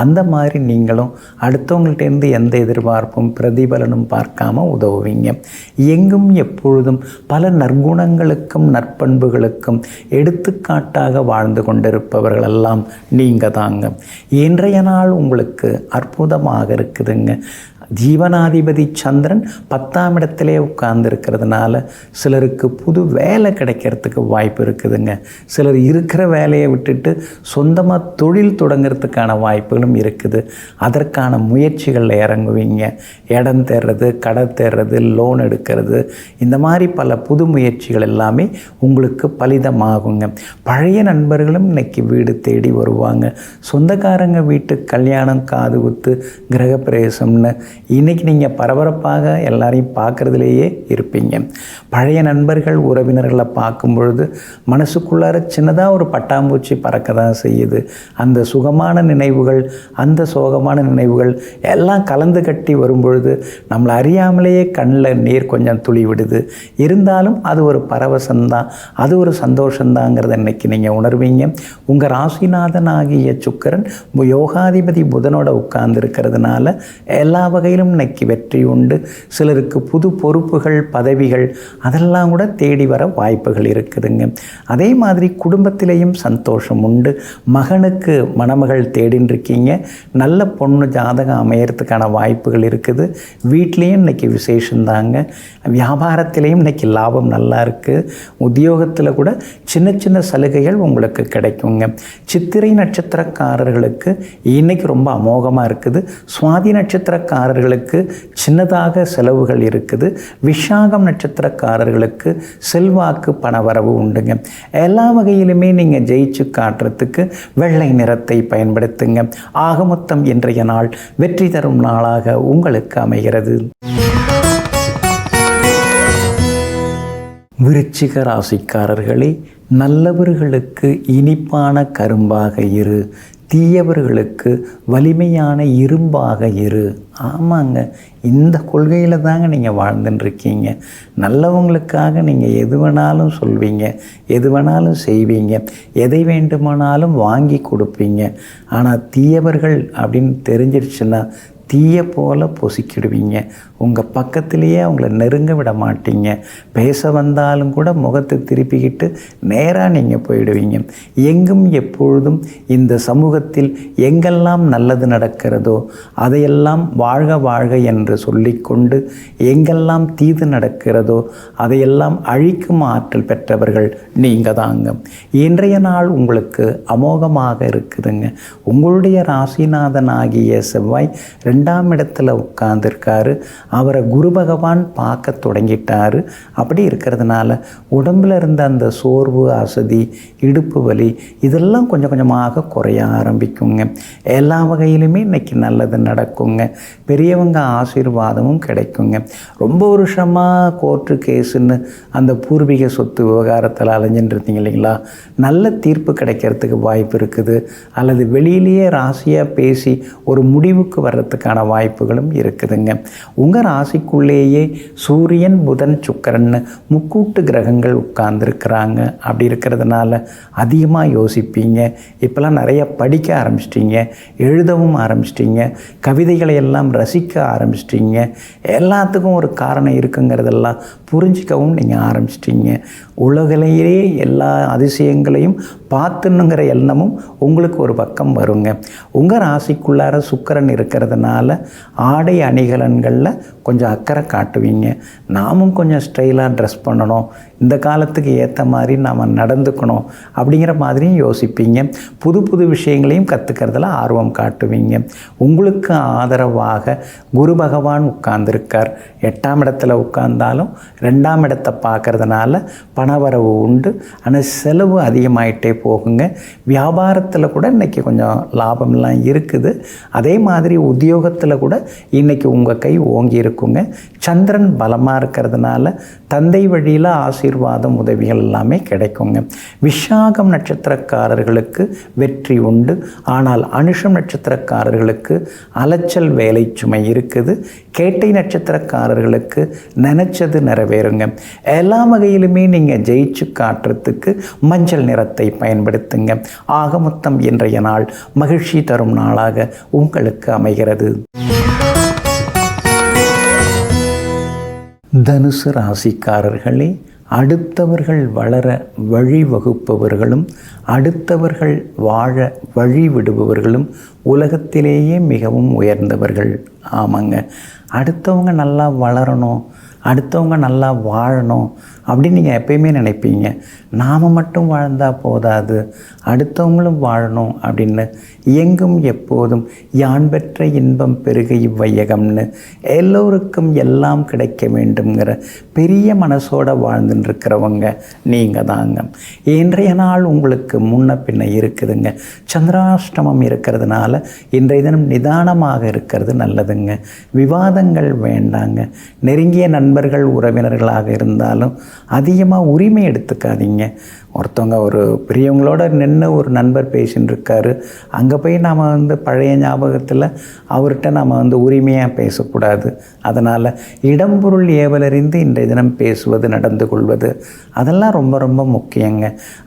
A: அந்த மாதிரி நீங்களும் அடுத்தவங்கள்டேருந்து எந்த எதிர்பார்ப்பும் பிரதிபலனும் பார்க்காம உதவுவீங்க. எங்கும் எப்பொழுதும் பல நற்குணங்களுக்கும் நற்பண்புகளுக்கும் எடுத்துக்காட்டாக வாழ்ந்து கொண்டிருப்பவர்களெல்லாம் நீங்கள் தாங்க. இன்றைய நாள் உங்களுக்கு அற்புதமாக இருக்குதுங்க. ஜீவனாதிபதி சந்திரன் 10ஆம் இடத்திலே உட்கார்ந்துருக்கிறதுனால சிலருக்கு புது வேலை கிடைக்கிறதுக்கு வாய்ப்பு இருக்குதுங்க. சிலர் இருக்கிற வேலையை விட்டுட்டு சொந்தமாக தொழில் தொடங்கிறதுக்கான வாய்ப்புகளும் இருக்குது. அதற்கான முயற்சிகளில் இறங்குவீங்க. இடம் தேர்றது, கடை தேர்றது, லோன் எடுக்கிறது, இந்த மாதிரி பல புது முயற்சிகள் எல்லாமே உங்களுக்கு பலிதமாகுங்க. பழைய நண்பர்களும் இன்னைக்கு வீடு தேடி வருவாங்க. சொந்தக்காரங்க வீட்டு கல்யாணம், காது குத்து, கிரகப்பிரவேசம்னு இன்றைக்கி நீங்கள் பரபரப்பாக எல்லாரையும் பார்க்குறதுலேயே இருப்பீங்க. பழைய நண்பர்கள், உறவினர்களை பார்க்கும் பொழுது மனசுக்குள்ளார சின்னதாக ஒரு பட்டாம்பூச்சி பறக்க தான் செய்யுது. அந்த சுகமான நினைவுகள், அந்த சோகமான நினைவுகள் எல்லாம் கலந்து கட்டி வரும்பொழுது நம்மளை அறியாமலேயே கண்ணில் நீர் கொஞ்சம் துளி விடுது. இருந்தாலும் அது ஒரு பரவசம்தான், அது ஒரு சந்தோஷந்தாங்கிறத இன்றைக்கி நீங்கள் உணர்வீங்க. உங்கள் ராசிநாதன் ஆகிய சுக்கிரன் யோகாதிபதி புதனோட உட்கார்ந்துருக்கிறதுனால எல்லா வகையிலும் இன்னைக்கு வெற்றி உண்டு. சிலருக்கு புது பொறுப்புகள், பதவிகள் அதெல்லாம் கூட தேடி வர வாய்ப்புகள் இருக்குதுங்க. அதே மாதிரி குடும்பத்திலேயும் சந்தோஷம் உண்டு. மகனுக்கு மணமகள் தேடின்னு இருக்கீங்க. நல்ல பொண்ணு ஜாதகம் அமையறதுக்கான வாய்ப்புகள் இருக்குது. வீட்லேயும் இன்றைக்கி விசேஷந்தாங்க. வியாபாரத்திலையும் இன்றைக்கி லாபம் நல்லா இருக்குது. உத்தியோகத்தில் கூட சின்ன சின்ன சலுகைகள் உங்களுக்கு கிடைக்குங்க. சித்திரை நட்சத்திரக்காரர்களுக்கு இன்றைக்கி ரொம்ப அமோகமாக இருக்குது. சுவாதி நட்சத்திரக்காரர்களுக்கு சின்னதாக செலவுகள் இருக்குது. விஷாகம் நட்சத்திரக்காரர்களுக்கு செல்வாக்கு பணவரவு உண்டுங்க. எல்லா வகையிலுமே நீங்கள் ஜெயிச்சு காட்டுறதுக்கு வெள்ளை நிறத்தை பயன்படுத்துங்க. ஆக மொத்தம் இன்றைய நாள் வெற்றி தரும் நாளாக உங்களுக்கு அமைகிறது. விருச்சிக ராசிக்காரர்களே, நல்லவர்களுக்கு இனிப்பான கரும்பாக இரு, தீயவர்களுக்கு வலிமையான இரும்பாக இரு. ஆமாங்க, இந்த கொள்கையில் தாங்க நீங்கள் வாழ்ந்துட்டுருக்கீங்க. நல்லவங்களுக்காக நீங்கள் எது வேணாலும் சொல்வீங்க, எது வேணாலும் செய்வீங்க, எதை வேண்டுமானாலும் வாங்கி கொடுப்பீங்க. ஆனால் தீயவர்கள் அப்படின்னு தெரிஞ்சிருச்சுன்னா தீய போல பொசிக்கிடுவீங்க. உங்கள் பக்கத்திலேயே அவங்கள நெருங்க விட மாட்டீங்க. பேச வந்தாலும் கூட முகத்தை திருப்பிக்கிட்டு நேராக நீங்கள் போயிடுவீங்க. எங்கும் எப்பொழுதும் இந்த சமூகத்தில் எங்கெல்லாம் நல்லது நடக்கிறதோ அதையெல்லாம் வாழ்க வாழ்க என்று சொல்லிக்கொண்டு, எங்கெல்லாம் தீது நடக்கிறதோ அதையெல்லாம் அழிக்கும் ஆற்றல் பெற்றவர்கள் நீங்கள் தாங்க. இன்றைய நாள் உங்களுக்கு அமோகமாக இருக்குதுங்க. உங்களுடைய ராசிநாதன் ஆகிய செவ்வாய் 2ஆம் இடத்துல உட்கார்ந்துருக்காரு. அவரை குரு பகவான் பார்க்க தொடங்கிட்டார். அப்படி இருக்கிறதுனால உடம்பில் இருந்த அந்த சோர்வு, அசதி, இடுப்பு வலி இதெல்லாம் கொஞ்சம் கொஞ்சமாக குறைய ஆரம்பிக்குங்க. எல்லா வகையிலுமே இன்றைக்கி நல்லது நடக்குங்க. பெரியவங்க ஆசீர்வாதமும் கிடைக்குங்க. ரொம்ப வருஷமாக கோர்ட்டு கேஸுன்னு அந்த பூர்வீக சொத்து விவகாரத்தில் அலைஞ்சின்னு இருந்தீங்க இல்லைங்களா, நல்ல தீர்ப்பு கிடைக்கிறதுக்கு வாய்ப்பு இருக்குது. அல்லது வெளியிலேயே ராசியாக பேசி ஒரு முடிவுக்கு வர்றதுக்கான வாய்ப்புகளும் இருக்குதுங்க. உங்கள் ராசிக்குள்ளேயே சூரியன், புதன், சுக்கிரன் முக்கூட்டு கிரகங்கள் உட்கார்ந்துருக்கிறாங்க. அப்படி இருக்கிறதுனால அதிகமாக யோசிப்பீங்க. இப்போலாம் நிறைய படிக்க ஆரம்பிச்சிட்டிங்க, எழுதவும் ஆரம்பிச்சிட்டிங்க, கவிதைகளை எல்லாம் ரசிக்க ஆரம்பிச்சிட்டிங்க. எல்லாத்துக்கும் ஒரு காரணம் இருக்குங்கிறதெல்லாம் புரிஞ்சிக்கவும் நீங்கள் ஆரம்பிச்சிட்டிங்க. உலகிலேயே எல்லா அதிசயங்களையும் பார்த்துன்னுங்கிற எண்ணமும் உங்களுக்கு ஒரு பக்கம் வருங்க. உங்கள் ராசிக்குள்ளார சுக்கிரன் இருக்கிறதுனால ஆடை அணிகலன்களில் கொஞ்சம் அக்கறை காட்டுவீங்க. நாமும் கொஞ்சம் ஸ்டைலாக ட்ரெஸ் பண்ணணும், இந்த காலத்துக்கு ஏற்ற மாதிரி நாம் நடந்துக்கணும் அப்படிங்கிற மாதிரியும் யோசிப்பீங்க. புது புது விஷயங்களையும் கற்றுக்கிறதுல ஆர்வம் காட்டுவீங்க. உங்களுக்கு ஆதரவாக குரு பகவான் உட்கார்ந்துருக்கார். 8ஆம் இடத்துல உட்கார்ந்தாலும் 2ஆம் இடத்தை பார்க்கறதுனால பணவரவு உண்டு. ஆனால் செலவு அதிகமாயிட்டே போகுங்க. வியாபாரத்தில் கூட இன்றைக்கி கொஞ்சம் லாபம்லாம் இருக்குது. அதே மாதிரி உத்தியோகத்தில் கூட இன்றைக்கி உங்கள் கை ஓங்கி இருக்குங்க. சந்திரன் பலமாக இருக்கிறதுனால தந்தை வழியில் ஆசீர்வாதம், உதவிகள் எல்லாமே கிடைக்குங்க. விஷாகம் நட்சத்திரக்காரர்களுக்கு வெற்றி உண்டு. ஆனால் அனுஷம் நட்சத்திரக்காரர்களுக்கு அலைச்சல், வேலை சுமை இருக்குது. கேட்டை நட்சத்திரக்காரர்களுக்கு நினைச்சது நிறைவேறுங்க. எல்லா வகையிலுமே நீங்கள் ஜெயிச்சு காட்டுறதுக்கு மஞ்சள் நிறத்தை பயன்படுத்துங்க. ஆக மொத்தம் இன்றைய நாள் மகிழ்ச்சி தரும் நாளாக உங்களுக்கு அமைகிறது. தனுசு ராசிக்காரர்களே, அடுத்தவர்கள் வளர வழிவகுப்பவர்களும் அடுத்தவர்கள் வாழ வழி விடுபவர்களும் உலகத்திலேயே மிகவும் உயர்ந்தவர்கள். ஆமாங்க, அடுத்தவங்க நல்லா வளரணும், அடுத்தவங்க நல்லா வாழணும் அப்படின்னு நீங்கள் எப்பயுமே நினைப்பீங்க. நாம் மட்டும் வாழ்ந்தால் போதாது, அடுத்தவங்களும் வாழணும் அப்படின்னு எங்கும் எப்போதும் யான் பெற்ற இன்பம் பெருக இவ்வையகம்னு எல்லோருக்கும் எல்லாம் கிடைக்க வேண்டுங்கிற பெரிய மனசோடு வாழ்ந்துட்டுருக்கிறவங்க நீங்கள் தாங்க. இன்றைய நாள் உங்களுக்கு முன்ன பின்ன இருக்குதுங்க. சந்திராஷ்டமம் இருக்கிறதுனால இன்றைய தினம் நிதானமாக இருக்கிறது நல்லதுங்க. விவாதங்கள் வேண்டாங்க. நெருங்கிய நண்பர்கள் உறவினர்களாக இருந்தாலும் அதிகமாக உரிமை எடுத்துக்காதீங்க. ஒருத்தவங்க ஒரு பெரியவங்களோட நின்று ஒரு நண்பர் பேசின்னு இருக்காரு, அங்கே போய் நாம் பழைய ஞாபகத்தில் அவர்கிட்ட நம்ம உரிமையாக பேசக்கூடாது. அதனால் இடம்பொருள் ஏவலறிந்து இன்றைய தினம் பேசுவது, நடந்து கொள்வது அதெல்லாம் ரொம்ப ரொம்ப முக்கியங்க.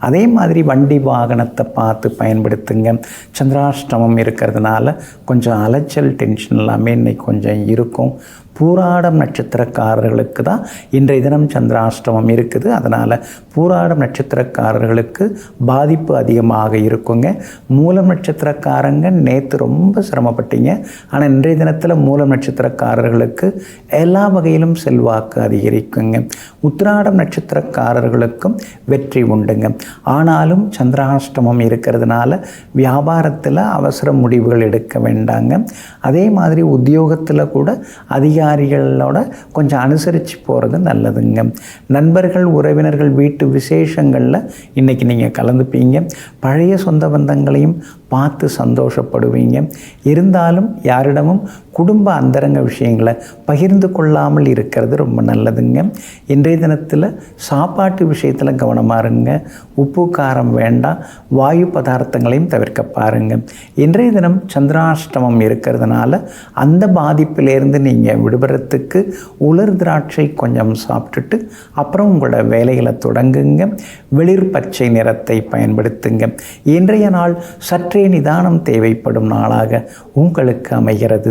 A: அதே மாதிரி வண்டி வாகனத்தை பார்த்து பயன்படுத்துங்க. சந்திராஷ்டமம் இருக்கிறதுனால கொஞ்சம் அலைச்சல், டென்ஷன் எல்லாமே இன்றைக்கி கொஞ்சம் இருக்கும். பூராடம் நட்சத்திரக்காரர்களுக்கு தான் இன்றைய தினம் சந்திராஷ்டமம் இருக்குது. அதனால் பூராடம் நட்சத்திரக்காரர்களுக்கு பாதிப்பு அதிகமாக இருக்குங்க. மூலம் நட்சத்திரக்காரங்க நேற்று ரொம்ப சிரமப்பட்டீங்க. ஆனால் இன்றைய தினத்தில் மூலம் நட்சத்திரக்காரர்களுக்கு எல்லா வகையிலும் செல்வாக்கு அதிகரிக்குங்க. உத்திராடம் நட்சத்திரக்காரர்களுக்கும் வெற்றி உண்டுங்க. ஆனாலும் சந்திராஷ்டமம் இருக்கிறதுனால வியாபாரத்தில் அவசர முடிவுகள் எடுக்க வேண்டாங்க. அதே மாதிரி உத்தியோகத்தில் கூட அதிகாரிகளோட கொஞ்சம் அனுசரித்து போகிறது நல்லதுங்க. நண்பர்கள் உறவினர்கள் வீட்டு விசேஷங்களில் இன்றைக்கி நீங்கள் கலந்துப்பீங்க. பழைய சொந்த பந்தங்களையும் பார்த்து சந்தோஷப்படுவீங்க. இருந்தாலும் யாரிடமும் குடும்ப அந்தரங்க விஷயங்களை பகிர்ந்து கொள்ளாமல் இருக்கிறது ரொம்ப நல்லதுங்க. இன்றைய தினத்தில் சாப்பாட்டு விஷயத்தில் கவனமாக இருங்க. உப்பு காரம் வேண்டாம். வாயு பதார்த்தங்களையும் தவிர்க்க பாருங்கள். இன்றைய தினம் சந்திராஷ்டமம் இருக்கிறதுனால அந்த பாதிப்பிலேருந்து நீங்கள் விடுபடுறதுக்கு உலர் திராட்சை கொஞ்சம் சாப்பிட்டுட்டு அப்புறம் உங்களோட வேலைகளை தொடங்குங்க. வெளிர் பச்சை நிறத்தை பயன்படுத்துங்க. இன்றைய நாள் சற்றே நிதானம் தேவைப்படும் நாளாக உங்களுக்கு அமைகிறது.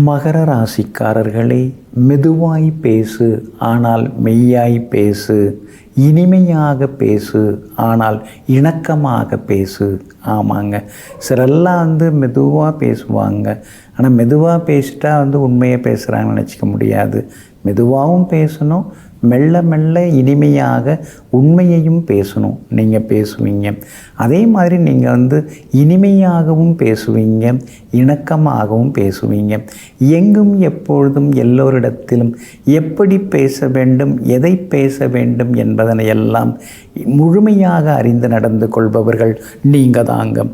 A: மகர ராசிக்காரர்களே, மெதுவாய் பேசு ஆனால் மெய்யாய் பேசு, இனிமையாக பேசு ஆனால் இணக்கமாக பேசு. ஆமாங்க, சிலரெல்லாம் மெதுவாக பேசுவாங்க. ஆனால் மெதுவாக பேசிட்டா உண்மையை பேசுகிறாங்கன்னு நினச்சிக்க முடியாது. மெதுவாகவும் பேசணும், மெல்ல மெல்ல இனிமையாக உண்மையையும் பேசணும். நீங்கள் பேசுவீங்க. அதே மாதிரி நீங்கள் இனிமையாகவும் பேசுவீங்க, இணக்கமாகவும் பேசுவீங்க. எங்கும் எப்பொழுதும் எல்லோரிடத்திலும் எப்படி பேச வேண்டும், எதை பேச வேண்டும் என்பதனை எல்லாம் முழுமையாக அறிந்து நடந்து கொள்பவர்கள் நீங்கள் தாங்க.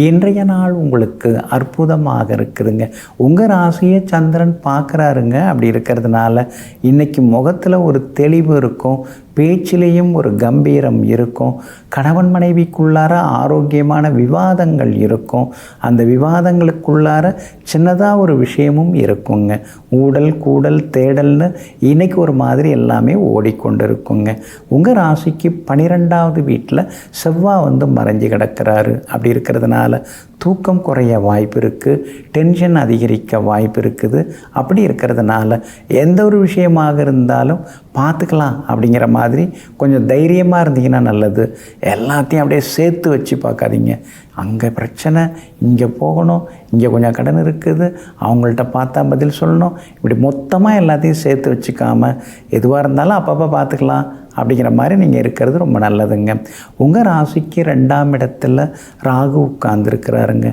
A: இன்றைய நாள் உங்களுக்கு அற்புதமாக இருக்குதுங்க. உங்கள் ராசியை சந்திரன் பார்க்குறாருங்க. அப்படி இருக்கிறதுனால இன்றைக்கி முகத்தில் ஒரு தெளிவு இருக்கும், பேச்சிலேயும் ஒரு கம்பீரம் இருக்கும். கணவன் மனைவிக்குள்ளார ஆரோக்கியமான விவாதங்கள் இருக்கும். அந்த விவாதங்களுக்குள்ளார சின்னதாக ஒரு விஷயமும் இருக்குங்க. ஊடல் கூடல் தேடல்னு இன்றைக்கி ஒரு மாதிரி எல்லாமே ஓடிக்கொண்டு இருக்குங்க. உங்கள் ராசிக்கு 12வது வீட்டில் செவ்வாய் மறைஞ்சு கிடக்கிறாரு. அப்படி இருக்கிறதுனால தூக்கம் குறைய வாய்ப்பு இருக்குது, டென்ஷன் அதிகரிக்க வாய்ப்பு இருக்குது. அப்படி இருக்கிறதுனால எந்த ஒரு விஷயமாக இருந்தாலும் பார்த்துக்கலாம் அப்படிங்கிற மாதிரி கொஞ்சம் தைரியமாக இருந்தீங்கன்னா நல்லது. எல்லாத்தையும் அப்படியே சேர்த்து வச்சு பார்க்காதீங்க. அங்கே பிரச்சனை, இங்கே போகணும், இங்கே கொஞ்சம் கடன் இருக்குது, அவங்கள்ட்ட பார்த்தா பதில் சொல்லணும், இப்படி மொத்தமாக எல்லாத்தையும் சேர்த்து வச்சுக்காமல் எதுவாக இருந்தாலும் அப்பப்போ பார்த்துக்கலாம் அப்படிங்கிற மாதிரி நீங்கள் இருக்கிறது ரொம்ப நல்லதுங்க. உங்கள் ராசிக்கு 2ஆம் இடத்துல ராகு உட்கார்ந்துருக்கிறாருங்க.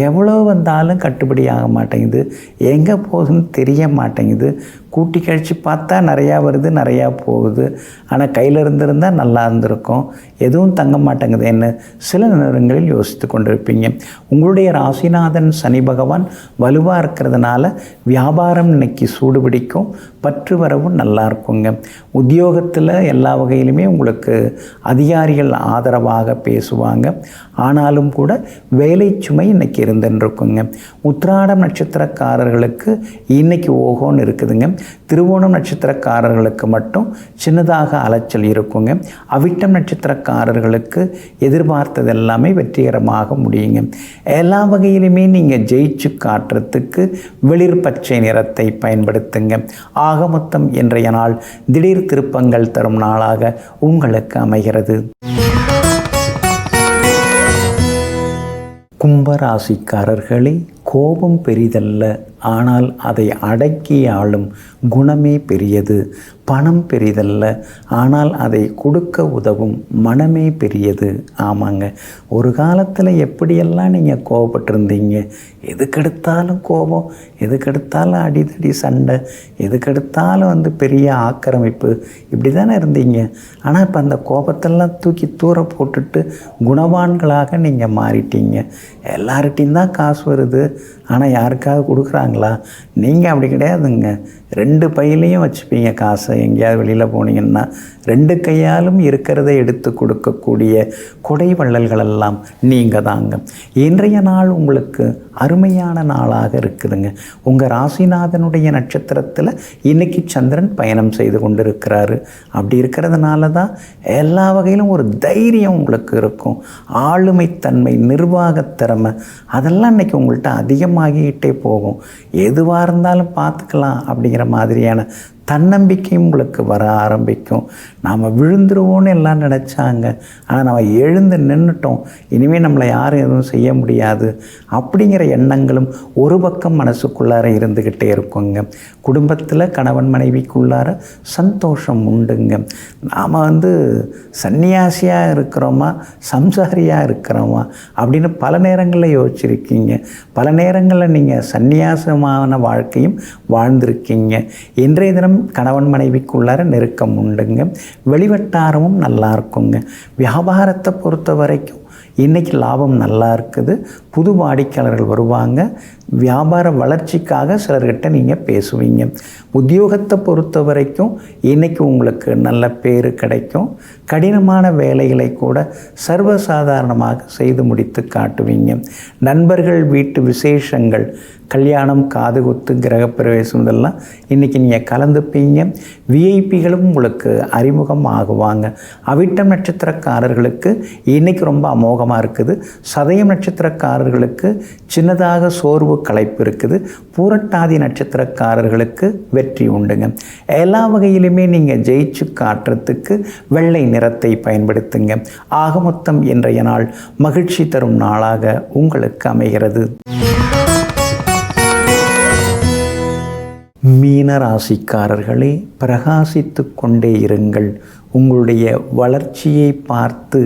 A: எவ்வளோ வந்தாலும் கட்டுப்படி ஆக மாட்டேங்குது, எங்கே போகுதுன்னு தெரிய மாட்டேங்குது. கூட்டி கழித்து பார்த்தா நிறையா வருது, நிறையா போகுது. ஆனால் கையில் இருந்திருந்தால் நல்லா இருந்திருக்கும், எதுவும் தங்க மாட்டேங்குது என்ன சில நேரங்களில் யோசித்து கொண்டிருப்பீங்க. உங்களுடைய ராசிநாதன் சனி பகவான் வலுவாக இருக்கிறதுனால வியாபாரம் இன்னைக்கு சூடு பிடிக்கும், பற்று வரவும் நல்லா இருக்குங்க. உத்தியோகத்தில் எல்லா வகையிலுமே உங்களுக்கு அதிகாரிகள் ஆதரவாக பேசுவாங்க. ஆனாலும் கூட வேலை சுமை இன்னைக்கு இருந்துருக்குங்க. உத்திராடம் நட்சத்திரக்காரர்களுக்கு இன்னைக்கு ஓகோன்னு இருக்குதுங்க. திருவோணம் நட்சத்திரக்காரர்களுக்கு மட்டும் சின்னதாக அலைச்சல் இருக்குங்க. அவிட்டம் நட்சத்திரக்காரர்களுக்கு எதிர்பார்த்தது எல்லாமே வெற்றிகரமாக முடியுங்க. எல்லா வகையிலுமே நீங்கள் ஜெயிச்சு காட்டுறதுக்கு வெளிர் பச்சை நிறத்தை பயன்படுத்துங்க. ஆக மொத்தம் இன்றைய நாள் திடீர் திருப்பங்கள் தரும் நாளாக உங்களுக்கு அமைகிறது. கும்பராசிக்காரர்களே, கோபம் பெரிதல்ல, ஆனால் அதை அடக்கி ஆளும் குணமே பெரியது. பணம் பெரிதல்ல, ஆனால் அதை கொடுக்க உதவும் மனமே பெரியது. ஆமாங்க, ஒரு காலத்தில் எப்படியெல்லாம் நீங்கள் கோபப்பட்டிருந்தீங்க. எதுக்கெடுத்தாலும் கோபம், எதுக்கெடுத்தாலும் அடிதடி சண்டை, எதுக்கெடுத்தாலும் பெரிய ஆக்கிரமிப்பு, இப்படி தானே இருந்தீங்க. ஆனால் இப்போ அந்த கோபத்தெல்லாம் தூக்கி தூர போட்டுட்டு குணவான்களாக நீங்கள் மாறிட்டீங்க. எல்லார்கிட்டையும் தான் காசு வருது, ஆனால் யாருக்காவது கொடுக்குறாங்களா? நீங்கள் அப்படி கிடையாதுங்க. 2 பையிலையும் வச்சுப்பீங்க காசை. எங்கேயாவது வெளியில் போனீங்கன்னா 2 கையாலும் இருக்கிறத எடுத்து கொடுக்கக்கூடிய கொடை வள்ளல்களெல்லாம் நீங்கள் தாங்க. இன்றைய நாள் உங்களுக்கு அருமையான நாளாக இருக்குதுங்க. உங்கள் ராசிநாதனுடைய நட்சத்திரத்தில் இன்றைக்கி சந்திரன் பயணம் செய்து கொண்டு இருக்கிறாரு. அப்படி இருக்கிறதுனால தான் எல்லா வகையிலும் ஒரு தைரியம் உங்களுக்கு இருக்கும். ஆளுமைத்தன்மை, நிர்வாகத்திறமை, அதெல்லாம் இன்றைக்கி உங்கள்கிட்ட அதிகமாகிக்கிட்டே போகும். எதுவாக இருந்தாலும் பார்த்துக்கலாம் அப்படிங்கிற மாதிரியான தன்னம்பிக்கையும் உங்களுக்கு வர ஆரம்பிக்கும். நாம் விழுந்துருவோன்னு எல்லாம் நினச்சாங்க, ஆனால் நம்ம எழுந்து நின்றுட்டோம், இனிமேல் நம்மளை யாரும் எதுவும் செய்ய முடியாது அப்படிங்கிற எண்ணங்களும் ஒரு பக்கம் மனசுக்குள்ளார இருந்துக்கிட்டே இருக்குங்க. குடும்பத்தில் கணவன் மனைவிக்குள்ளார சந்தோஷம் உண்டுங்க. நாம் சன்னியாசியாக இருக்கிறோமா, சம்சாரியாக இருக்கிறோமா அப்படின்னு பல நேரங்களில் யோசிச்சிருக்கீங்க. பல நேரங்களில் நீங்கள் சந்நியாசமான வாழ்க்கையும் வாழ்ந்திருக்கீங்க. இன்றைய தினம் கணவன் மனைவிக்குள்ளார நெருக்கம் உண்டுங்க. வெளிவட்டாரமும் நல்லா இருக்குங்க. வியாபாரத்தை பொறுத்த வரைக்கும் இன்றைக்கி லாபம் நல்லா இருக்குது. புது வாடிக்கையாளர்கள் வருவாங்க. வியாபார வளர்ச்சிக்காக சிலர்கிட்ட நீங்கள் பேசுவீங்க. உத்தியோகத்தை பொறுத்த வரைக்கும் இன்றைக்கி உங்களுக்கு நல்ல பேர் கிடைக்கும். கடினமான வேலைகளை கூட சர்வசாதாரணமாக செய்து முடித்து காட்டுவீங்க. நண்பர்கள் வீட்டு விசேஷங்கள், கல்யாணம், காதுகுத்து, கிரகப்பிரவேசம் இதெல்லாம் இன்றைக்கி நீங்கள் கலந்துப்பீங்க. விஐபிகளும் உங்களுக்கு அறிமுகம் ஆகுவாங்க. அவிட்டம் நட்சத்திரக்காரர்களுக்கு இன்றைக்கி ரொம்ப அமோகமாக இருக்குது. சதயம் நட்சத்திரக்காரர்களுக்கு சின்னதாக சோர்வு, களைப்பு இருக்குது. பூரட்டாதி நட்சத்திரக்காரர்களுக்கு வெற்றி உண்டுங்க. எல்லா வகையிலுமே நீங்கள் ஜெயிச்சு காட்டுறதுக்கு வெள்ளை நிறத்தை பயன்படுத்துங்க. ஆக மொத்தம் இன்றைய நாள் மகிழ்ச்சி தரும் நாளாக உங்களுக்கு அமைகிறது. மீன ராசிக்காரர்களே, பிரகாசித்து கொண்டே இருங்கள். உங்களுடைய வளர்ச்சியை பார்த்து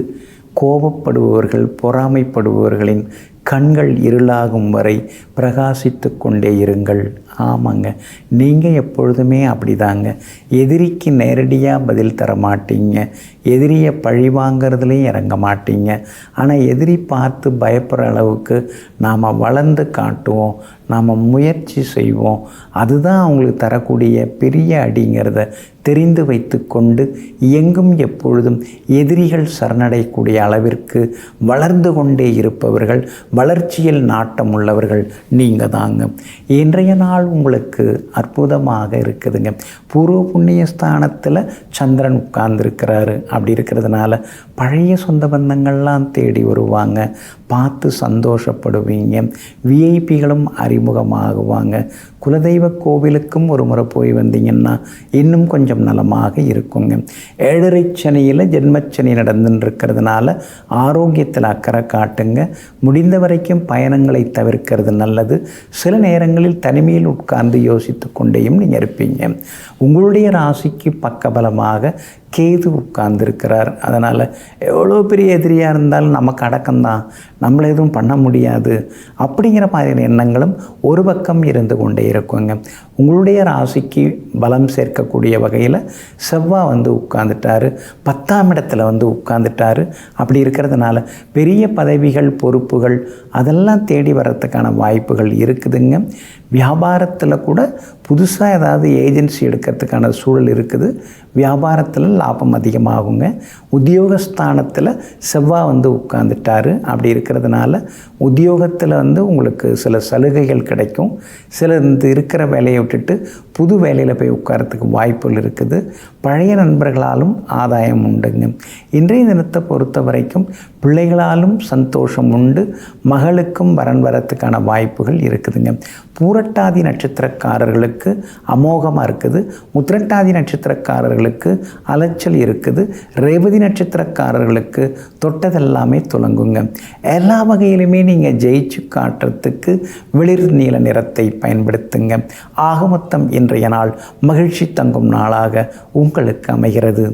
A: கோபப்படுபவர்கள், பொறாமைப்படுபவர்களின் கண்கள் இருளாகும் வரை பிரகாசித்து கொண்டே இருங்கள். ஆமாங்க, நீங்கள் எப்பொழுதுமே அப்படிதாங்க. எதிரிக்கு நேரடியாக பதில் தர மாட்டீங்க. எதிரியை பழி வாங்கிறதுலையும் இறங்க மாட்டீங்க. ஆனால் எதிரி பார்த்து பயப்படுற அளவுக்கு நாம் வளர்ந்து காட்டுவோம், நாம் முயற்சி செய்வோம். அதுதான் அவங்களுக்கு தரக்கூடிய பெரிய அடிங்கிறத தெரிந்து வைத்து கொண்டு எங்கும் எப்பொழுதும் எதிரிகள் சரணடையக்கூடிய அளவிற்கு வளர்ந்து கொண்டே இருப்பவர்கள், வளர்ச்சியில் நாட்டம் உள்ளவர்கள் நீங்கள் தாங்க. இன்றைய நாள் உங்களுக்கு அற்புதமாக இருக்குதுங்க. பூர்வ புண்ணிய ஸ்தானத்தில் சந்திரன் உட்கார்ந்துருக்கிறாரு. அப்படி இருக்கிறதுனால பழைய சொந்த பந்தங்கள்லாம் தேடி வருவாங்க. பார்த்து சந்தோஷப்படுவீங்க. விஐபிகளும் அறிமுகமாகுவாங்க. குலதெய்வ கோவிலுக்கும் ஒரு முறை போய் வந்தீங்கன்னா இன்னும் கொஞ்சம் நலமாக இருக்குங்க. 7.5 சனியில் ஜென்மச்சனி நடந்துன்னு இருக்கிறதுனால ஆரோக்கியத்தில் அக்கறை காட்டுங்க. முடிந்த வரைக்கும் பயணங்களை தவிர்க்கிறது நல்லது. சில நேரங்களில் தனிமையில் உட்கார்ந்து யோசித்து கொண்டேயும் நீங்கள் இருப்பீங்க. உங்களுடைய ராசிக்கு பக்கபலமாக கேது உட்கார்ந்துருக்கிறார். அதனால் எவ்வளோ பெரிய எதிரியாக இருந்தாலும் நமக்கு அடக்கம்தான், நம்மளை எதுவும் பண்ண முடியாது அப்படிங்கிற மாதிரியான எண்ணங்களும் ஒரு பக்கம் இருந்து கொண்டே இருக்குங்க. உங்களுடைய ராசிக்கு பலம் சேர்க்கக்கூடிய வகையில் செவ்வாய் உட்கார்ந்துட்டாரு. 10ஆம் இடத்துல உட்கார்ந்துட்டாரு. அப்படி இருக்கிறதுனால பெரிய பதவிகள், பொறுப்புகள் அதெல்லாம் தேடி வர்றதுக்கான வாய்ப்புகள் இருக்குதுங்க. வியாபாரத்தில் கூட புதுசாக ஏதாவது ஏஜென்சி எடுக்கிறதுக்கான சூழல் இருக்குது. வியாபாரத்தில் லாபம் அதிகமாகுங்க. உத்தியோகஸ்தானத்தில் செவ்வாய் உட்கார்ந்துட்டாரு. அப்படி இருக்கிறதுனால உத்தியோகத்தில் உங்களுக்கு சில சலுகைகள் கிடைக்கும். சில இருக்கிற வேலையை விட்டுட்டு புது வேலையில் போய் உட்காரத்துக்கு வாய்ப்புகள் இருக்குது. பழைய நண்பர்களாலும் ஆதாயம் உண்டுங்க. இன்றைய தினத்தை பொறுத்த வரைக்கும் பிள்ளைகளாலும் சந்தோஷம் உண்டு. மகளுக்கும் வரன் வரத்துக்கான வாய்ப்புகள் இருக்குதுங்க. பூரட்டாதி நட்சத்திரக்காரர்களுக்கு அமோகமாக இருக்குது. உத்திரட்டாதி நட்சத்திரக்காரர்களுக்கு அலைச்சல் இருக்குது. ரேவதி நட்சத்திரக்காரர்களுக்கு தொட்டதெல்லாமே துலங்குங்க. எல்லா வகையிலுமே நீங்கள் ஜெயிச்சு காட்டுறதுக்கு வெளிர் நீல நிறத்தை பயன்படுத்துங்க. ஆக மொத்தம் இன்றைய நாள் மகிழ்ச்சி தங்கும் நாளாக உங்களுக்கு அமைகிறது.